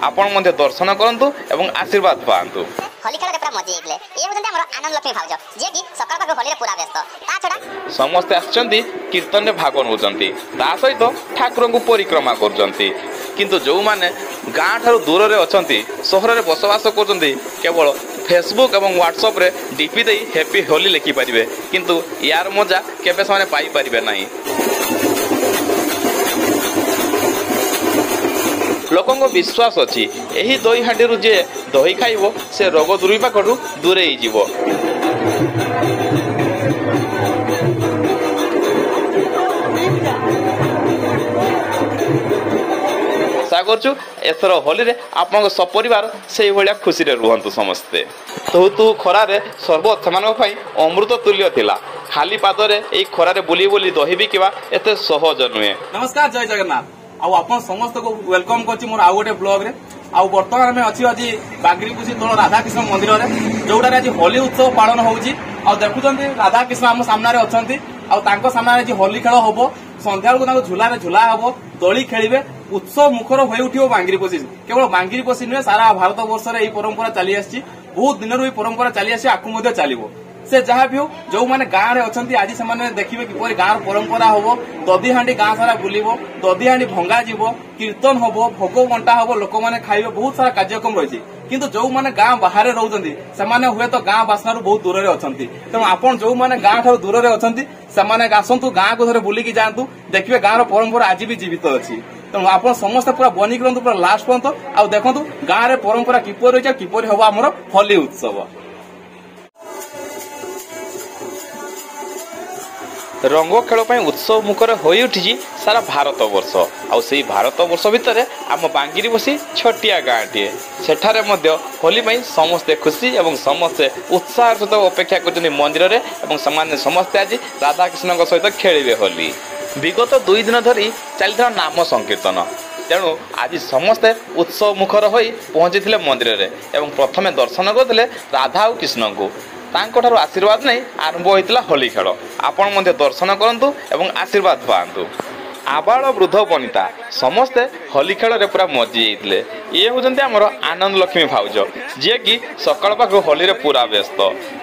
आपण मध्य दर्शन करंतु एवं आशीर्वाद पांतु। होली खेल पूरा मजा आइले ये होते हमर आनंद लक्ष्मी भाउज जे कि सकाळ पाखु होली रे पूरा व्यस्त ता छडा समस्त आछंती कीर्तन रे भाग नउचंती ता सहित ठाकुर को परिक्रमा करचंती किंतु जो माने गाँ ठारू दूर रे अछंती सहर रे बसवास करचंती केवल फेसबुक एवं व्हाट्सएप रे डीपी दे हैप्पी होली लिखि परिबे किंतु यार मजा केबे साने पाई परिबे नाही। लोकों को विश्वास अच्छी यही दही हांडी जे दही खाइबो से रोग दुर्विपाकठू दूरे जीवो। आशा करछु एथर होली रे आपन सपरिवार से भलिया खुशी रे रुहंतु समस्ते। तू खरा रे सर्वत समान पई अमृत तुल्य थिला खाली पादरे ए खरा रे बुली बुली दही भी किबा एते सहज नुहे। नमस्कार जय जगन्नाथ आपण समस्त को वेलकम करछि मोर आ गोटे ब्लॉग रे वर्तमान में अच्छी आज बागरीपुसी तोड़ राधाकृष्ण मंदिर में जोटार आज होली उत्सव पालन होउछि देखुं राधाकृष्ण आम सामने अच्छा सामने होली खेल हम संध्या बेलू झूलार झूला हम दली खेलिए उत्सव मुखर हो उठियो बांगीरपोषी केवल बांगीरपोषी नुहे सारा भारत वर्ष में परंपरा चली आसी बहुत दिन परंपरा चली आसी आकु चलो से जहाँ भी हो जो मैंने गाँव में अच्छा आज से देखिए किपर गाँव परंपरा हम दधी हांडी गाँ सारा बुलब दधी हांडी भंगा जीव कीर्तन हम भोग बंटा हम लोक मैंने खाइबे बहुत सारा कार्यक्रम रही किंतु जो मैंने गाँ बाहर रोचंती से हुए तो गाँ बासना बहुत दूर में अच्छा तेणु आपन जो मैंने गाँ ठार दूर में अच्छा से आसतु गाँ को थे बुलिकी जातु देखिए गाँव परंपरा आज भी जीवित अच्छी तेणु आप समस्त पूरा बनी करते पूरा लास्ट पर्यंत आ देखु गाँव में परंपरा किपर रही किपर हम आम होली उत्सव। रंग खेल उत्सव मुखर हो उठी सारा भारत वर्ष आई भारत वर्ष भितर आम बांगीरपोषी छोटिया गाँटीए सेठारे होली समस्ते खुशी एवं समस्ते उत्साह सहित अपेक्षा कर मंदिर में समस्ते आज राधाकृष्ण सहित खेलिए होली। विगत 2 दिन धरी चलता नाम संकीर्तन तेणु आज समस्ते उत्सव मुखर हो पहुंची मंदिर में प्रथमे दर्शन करते राधा और कृष्ण को तांको आशीर्वाद नहीं आरंभ होता होली खेल आपण मध्य दर्शन करंतु एवं आशीर्वाद पांतु। आबाल वृद्ध वनिता समस्ते होली खेल रे पूरा मजी जाइए ये होचंती हमर आनंद लक्ष्मी भाउज जे कि सकाळ पाखु होली रे पूरा व्यस्त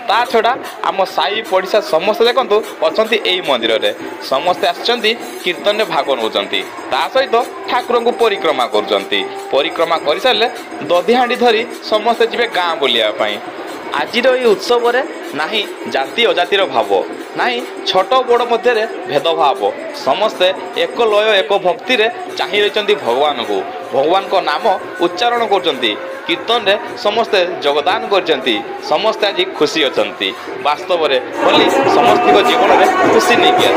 ता छड़ा आम साई पड़िशा समस्ते देखंतु अछंती एई मंदिर रे समस्ते आछंती कीर्तन रे भाग नउचंती ता सहित ठाकुर को परिक्रमा करचंती परिक्रमा करि सारले दधी हांडी धरी समस्ते जिवे गाँ बुलिया पई। आज उत्सव रे नाही जाति अजातिर भाव नाही छोट बड़ मध्य भेदभाव समस्ते एक लय एक भक्ति रे चाहि रहिचंती भगवान को भगवान को नाम उच्चारण करचंती कीर्तन रे समस्ते योगदान करचंती समस्ते आज खुशी अछंती वास्तव रे होली समस्त जीवन रे खुशी नहीं किया।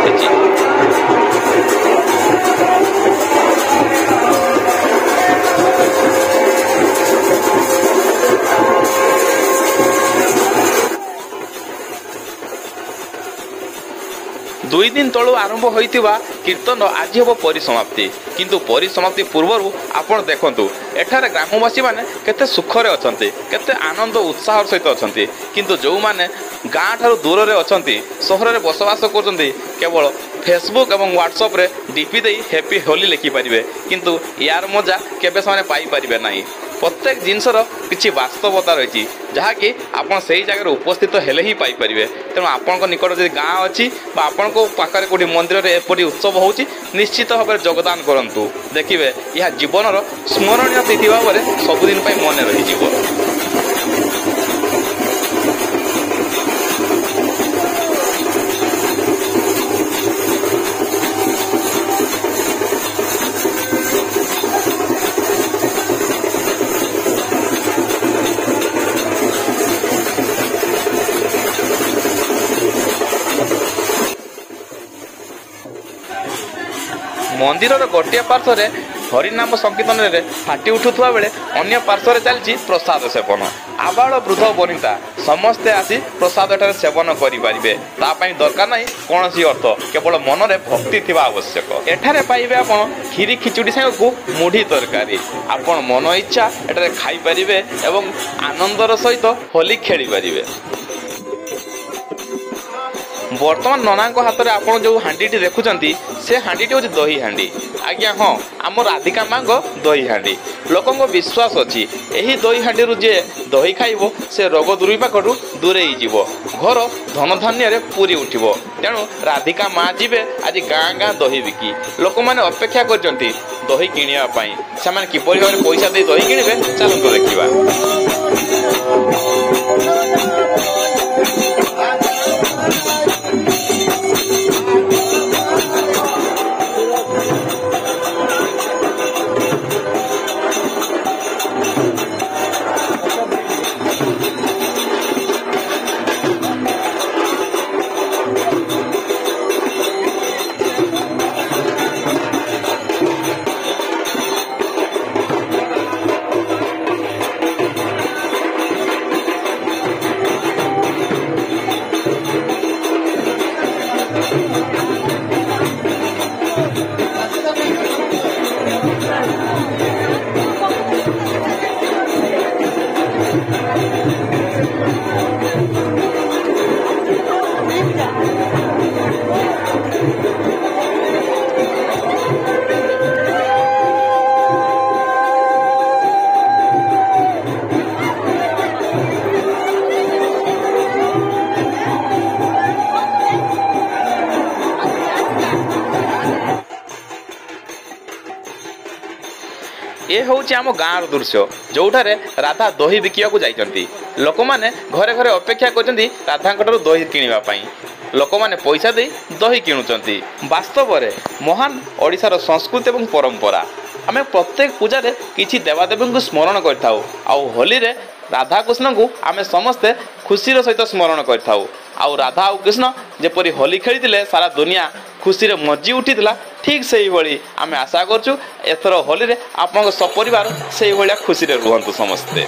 2 दिन तलु आरंभ होइतिबा कीर्तन आज हम परिसमाप्ति किंतु परिसमाप्ति पूर्व आपण देखंतु एठारे ग्रामवासी माने केते सुखरे अछंती केते आनंद उत्साह सहित अछंती किंतु जो माने गाँ ठारू दूर रे अछंती सहर रे बसवास करचंती केवल फेसबुक एवं व्हाट्सएप रे डीपी दे हैप्पी होली लिखि परिबे किंतु यार मजा केबे साने पाई परिबे नाही। प्रत्येक जिनसर किछि वास्तवता रही जहाँकि आपन सही जगह उपस्थित हेले ही पाई परिबे तेणु आपण निकट जदि गाँ अच्छी आपण पाखे कोटी मंदिर में एपरी उत्सव होउची निश्चित भाव में योगदान करंतु देखिए यह जीवन स्मरणीय तिथि भाव में सबुदिन मन रही। मंदिर गोटे पार्श्व हरिनाम संकीर्तन रे फाटी उठुवा बेले अन्य पार्श्व चलती प्रसाद सेवन आबाल वृद्ध वनिता समस्ते आसी प्रसाद एठारे सेवन करें तापाई दरकार नहीं कौन अर्थ केवल मन में भक्ति थिबा आवश्यक। एठारे पाइबे आपण खीरी खिचुड़ी सांग को मुढ़ी तरकारी आपण मन इच्छा एठारे खाई परिबे एवं आनंदर सहित होली खेली परिबे। बर्तमान ननाको हाथ में आप जो हांडी देखुंत से हांडी हूँ दही हांडी। आज्ञा हाँ आम राधिका माँ दही हांडी लोक विश्वास अच्छी यही दही हांडी जे दही खाइब से रोग दुर्विपाक दूरे जीव घर धन धान्य पूरी उठिब। तेणु राधिका माँ जीवे आज गाँ गाँ दही बिकी लोक मैंने अपेक्षा कर दही किणापी से किपर भाव पैसा दे दही किणे चलते देखा। ये हूँ आम गाँव दृश्य जोठारे राधा दही बिकिया जाइछंती लोक मैंने घरे घरे अपेक्षा कर राधा दही किणापी लोक मैंने पैसा दे दही किणुचंती। वास्तव में महान ओडिशार संस्कृति और परंपरा आम प्रत्येक पूजा किसी देवादेवी को स्मरण करथाउ आउ होली रे राधा कृष्ण को आम समस्ते खुशीर सहित स्मरण करथाउ आउ राधा और कृष्ण जेपरी होली खेली सारा दुनिया खुशी रे मजी उठी ठीक से ही भली आम आशा करचु एथर होली रे आपन सपरिवार से ही भलिया खुशी रे रुहंतु समस्ते।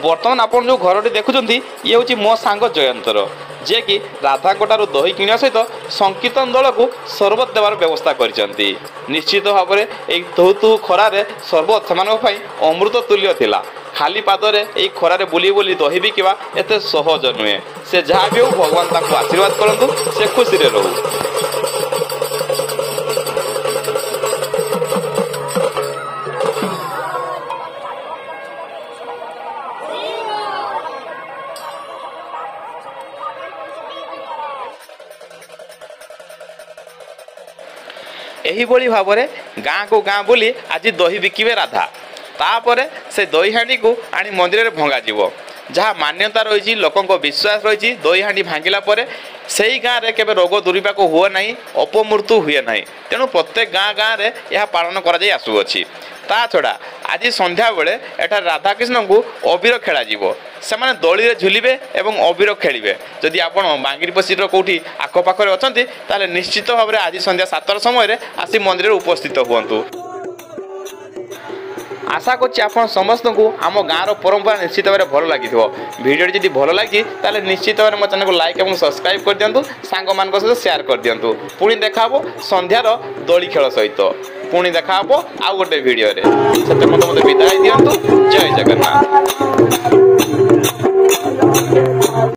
बर्तमान आप जो घर देखुं ये हूँ मो सांग जयंतर जे कि राधाकोटारू दही किणा सहित संकीर्तन दल को सरबत देवार व्यवस्था करछंती। निश्चित भाव में एक तुहु खरारे सरबत से अमृत तुल्य थिला। खाली पादरे यही खरारे बुली बुली दही बिकिबा एते सहज नुहे। से जहाँ भी हो भगवान ताको आशीर्वाद करंतु से खुशी रे रहू। एहिभଳି भाବରେ गाँ को गाँ बुली आज दही बिकिबे राधा। तापरे से दही हांडी को आनी मंदिर में भंगा जीवो जहाँ मान्यता रही लोकों विश्वास रही दही हांडी भांगिला परे सही गाँव में केबे रोग दुर्विपाक हुए नहीं अपमृत्यु हुए नहीं। तेणु प्रत्येक गाँ गाँव में यह पालन कर आसुअछि। ता छड़ा आज संध्या बेले एठार राधाकृष्ण को अबीर खेला जीवो से माने दली रे झुलिबे एवं अबीर खेलिबे। जदि आपण बांगिरपसीर कोठी आखपाखरे अछंती ताले निश्चित भाव में आज संध्या 7 समय आसी मंदिर उपस्थित हुअन्तु। आशा करछि आपण समस्त को आम गाँव परंपरा निश्चित भाव में भल लगी। वीडियो जदि भल लगी ताले निश्चित भाव में मो चैनल को लाइक और सब्सक्राइब कर दियंतु। सांग मान सहित शेयर कर दियंतु। पुणी देखा संध्यार दली खेल सहित पुणी देखा आउ गोटे वीडियो रे। सत्य मत विदाय दियंतु। जय जगन्नाथ।